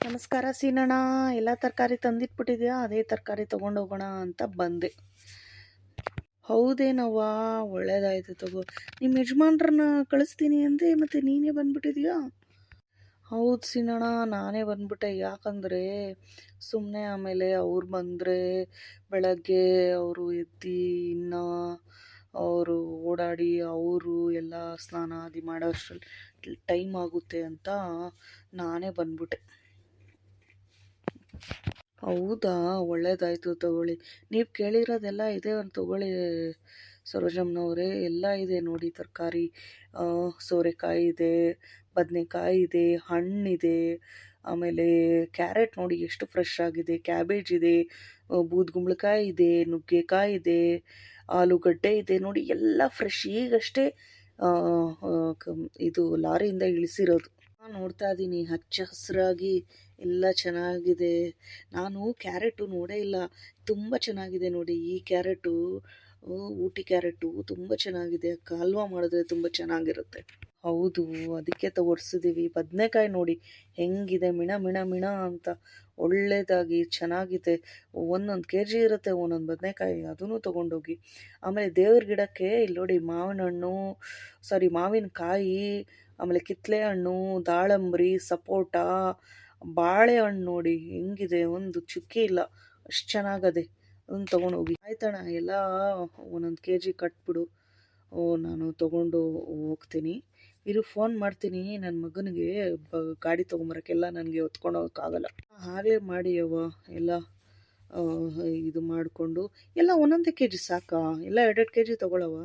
ನಮಸ್ಕಾರ ಸೀನಣ್ಣ. ಎಲ್ಲ ತರಕಾರಿ ತಂದಿಟ್ಬಿಟ್ಟಿದ್ಯಾ? ಅದೇ ತರಕಾರಿ ತೊಗೊಂಡೋಗೋಣ ಅಂತ ಬಂದೆ. ಹೌದೇನವ್ವ, ಒಳ್ಳೇದಾಯ್ತು ತಗೋ. ನಿಮ್ಮ ಯಜಮಾನ್ರನ್ನ ಕಳಿಸ್ತೀನಿ ಅಂದೆ, ಮತ್ತು ನೀನೇ ಬಂದ್ಬಿಟ್ಟಿದ್ಯಾ? ಹೌದು ಸೀನಣ್ಣ, ನಾನೇ ಬಂದ್ಬಿಟ್ಟೆ. ಯಾಕಂದರೆ ಸುಮ್ಮನೆ ಆಮೇಲೆ ಅವ್ರು ಬಂದರೆ ಬೆಳಗ್ಗೆ ಅವರು ಎದ್ದು ಇನ್ನು ಅವರು ಓಡಾಡಿ ಅವರು ಎಲ್ಲ ಸ್ನಾನ ಆದಿ ಮಾಡೋ ಅಷ್ಟರಲ್ಲಿ ಟೈಮ್ ಆಗುತ್ತೆ ಅಂತ ನಾನೇ ಬಂದ್ಬಿಟ್ಟೆ. ಹೌದಾ, ಒಳ್ಳೇದಾಯಿತು ತಗೊಳ್ಳಿ. ನೀವು ಕೇಳಿರೋದೆಲ್ಲ ಇದೆ, ಒಂದು ತಗೊಳ್ಳಿ ಸರೋಜಮ್ಮನವರೇ. ಎಲ್ಲ ಇದೆ ನೋಡಿ ತರಕಾರಿ. ಸೋರೆಕಾಯಿ ಇದೆ, ಬದನೆಕಾಯಿ ಇದೆ, ಹಣ್ಣಿದೆ, ಆಮೇಲೆ ಕ್ಯಾರೆಟ್ ನೋಡಿ ಎಷ್ಟು ಫ್ರೆಶ್ ಆಗಿದೆ, ಕ್ಯಾಬೇಜ್ ಇದೆ, ಬೂದ್ಗುಂಬಳಕಾಯಿ ಇದೆ, ನುಗ್ಗೆಕಾಯಿ ಇದೆ, ಆಲೂಗಡ್ಡೆ ಇದೆ ನೋಡಿ, ಎಲ್ಲ ಫ್ರೆಶ್ ಈಗಷ್ಟೇ ಇದು ಲಾರಿಯಿಂದ ಇಳಿಸಿರೋದು. ನೋಡ್ತಾ ಇದ್ದೀನಿ, ಹಚ್ಚ ಹಸಿರಾಗಿ ಎಲ್ಲ ಚೆನ್ನಾಗಿದೆ. ನಾನು ಕ್ಯಾರೆಟು ನೋಡೇ ಇಲ್ಲ, ತುಂಬ ಚೆನ್ನಾಗಿದೆ ನೋಡಿ. ಈ ಕ್ಯಾರೆಟು ಊಟಿ ಕ್ಯಾರೆಟು ತುಂಬ ಚೆನ್ನಾಗಿದೆ. ಹಲ್ವಾ ಮಾಡಿದ್ರೆ ತುಂಬ ಚೆನ್ನಾಗಿರುತ್ತೆ. ಹೌದು, ಅದಕ್ಕೆ ತಗೊಡ್ಸಿದ್ದೀವಿ. ಬದನೆಕಾಯಿ ನೋಡಿ ಹೆಂಗಿದೆ, ಮಿಣ ಮಿಣ ಮಿಣ ಅಂತ ಒಳ್ಳೆಯದಾಗಿ ಚೆನ್ನಾಗಿದೆ. ಒಂದೊಂದು ಕೆ ಜಿ ಇರುತ್ತೆ ಒಂದೊಂದು ಬದನೆಕಾಯಿ, ಅದನ್ನು ತೊಗೊಂಡೋಗಿ. ಆಮೇಲೆ ದೇವ್ರ ಗಿಡಕ್ಕೆ ಇಲ್ಲಿ ನೋಡಿ ಮಾವಿನಕಾಯಿ, ಆಮೇಲೆ ಕಿತ್ತಳೆ ಹಣ್ಣು, ದಾಳಂಬ್ರಿ, ಸಪೋಟ, ಬಾಳೆಹಣ್ಣು ನೋಡಿ ಹೆಂಗಿದೆ, ಒಂದು ಚುಕ್ಕಿ ಇಲ್ಲ, ಅಷ್ಟು ಚೆನ್ನಾಗದೆ. ಅದನ್ನು ತೊಗೊಂಡೋಗಿ. ಆಯ್ತಣ್ಣ, ಎಲ್ಲ ಒಂದೊಂದು ಕೆ ಜಿ ಕಟ್ಬಿಡು, ನಾನು ತೊಗೊಂಡು ಹೋಗ್ತೀನಿ. ಇರು, ಫೋನ್ ಮಾಡ್ತೀನಿ ನನ್ನ ಮಗನಿಗೆ. ಗಾಡಿ ತೊಗೊಂಬರೋಕ್ಕೆಲ್ಲ ನನಗೆ ಹೊತ್ಕೊಂಡು ಹೋಗೋಕ್ಕಾಗಲ್ಲ. ಹಾಗೆ ಮಾಡಿ ಅವ್ವ, ಎಲ್ಲ ಇದು ಮಾಡಿಕೊಂಡು ಎಲ್ಲ ಒಂದೊಂದೇ ಕೆ ಜಿ ಸಾಕಾ? ಎಲ್ಲ 2 ಕೆ ಜಿ ತೊಗೊಳವ?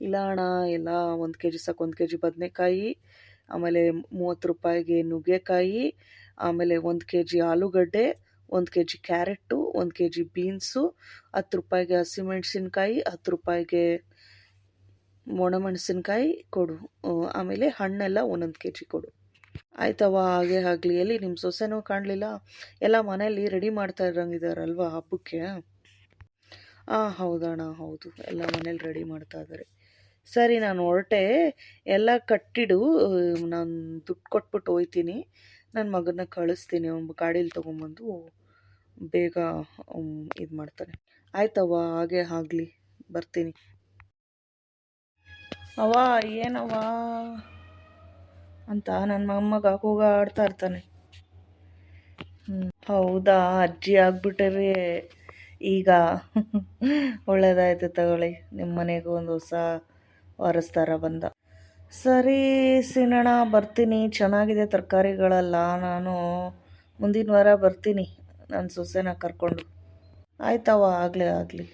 ಇಲ್ಲ ಅಣ್ಣ, ಎಲ್ಲ 1 ಕೆ ಜಿ ಸಾಕು. 1 ಕೆ ಜಿ ಬದನೆಕಾಯಿ, ಆಮೇಲೆ 30 ರೂಪಾಯಿಗೆ ನುಗ್ಗೆಕಾಯಿ, ಆಮೇಲೆ 1 ಕೆ ಜಿ ಆಲೂಗಡ್ಡೆ, 1 K G carrot, 1 K G beans, 10 ರೂಪಾಯಿಗೆ ಹಸಿಮೆಣ್ಸಿನ್ಕಾಯಿ, 10 ರೂಪಾಯಿಗೆ ಒಣಮೆಣಸಿನ್ಕಾಯಿ ಕೊಡು. ಆಮೇಲೆ ಹಣ್ಣೆಲ್ಲ 1 ಕೆ ಜಿ ಕೊಡು. ಆಯ್ತವ, ಹಾಗೆ ಆಗಲಿ. ಎಲ್ಲಿ ನಿಮ್ಮ ಸೊಸೆನೂ ಕಾಣಲಿಲ್ಲ? ಎಲ್ಲ ಮನೇಲಿ ರೆಡಿ ಮಾಡ್ತಾ ಇರೋಂಗಿದಾರಲ್ವ ಹಬ್ಬಕ್ಕೆ? ಹೌದಣ್ಣ, ಹೌದು, ಎಲ್ಲ ಮನೇಲಿ ರೆಡಿ ಮಾಡ್ತಾ ಇದ್ದಾರೆ. ಸರಿ, ನಾನು ಹೊರಟೆ. ಎಲ್ಲ ಕಟ್ಟಿಡು, ನಾನು ದುಡ್ಡು ಕೊಟ್ಬಿಟ್ಟು ಹೋಗ್ತೀನಿ. ನನ್ನ ಮಗನ್ನ ಕಳಿಸ್ತೀನಿ, ಅವ್ನು ಗಾಡೀಲಿ ತೊಗೊಂಬಂದು ಬೇಗ ಇದು ಮಾಡ್ತಾನೆ. ಆಯ್ತವ್ವ, ಹಾಗೆ ಆಗಲಿ, ಬರ್ತೀನಿ. ಅವ್ವ, ಏನವ್ವ ಅಂತ ನನ್ನ ಮೊಮ್ಮಗ ಕೂಗಾಡ್ತಾ ಇರ್ತಾನೆ. ಹೌದಾ, ಅಜ್ಜಿ ಆಗ್ಬಿಟ್ಟರೆ ಈಗ? ಒಳ್ಳೇದಾಯ್ತು ತಗೊಳ್ಳಿ, ನಿಮ್ಮ ಮನೆಗೂ ಒಂದು ಹೊಸ ವಾರಸ್ದಾರ ಬಂದ. ಸರಿ ಸೀನಣ್ಣ, ಬರ್ತೀನಿ. ಚೆನ್ನಾಗಿದೆ ತರಕಾರಿಗಳೆಲ್ಲ. ನಾನು ಮುಂದಿನ ವಾರ ಬರ್ತೀನಿ ನನ್ನ ಸೊಸೆನ ಕರ್ಕೊಂಡು. ಆಯ್ತವ, ಆಗಲಿ ಆಗಲಿ.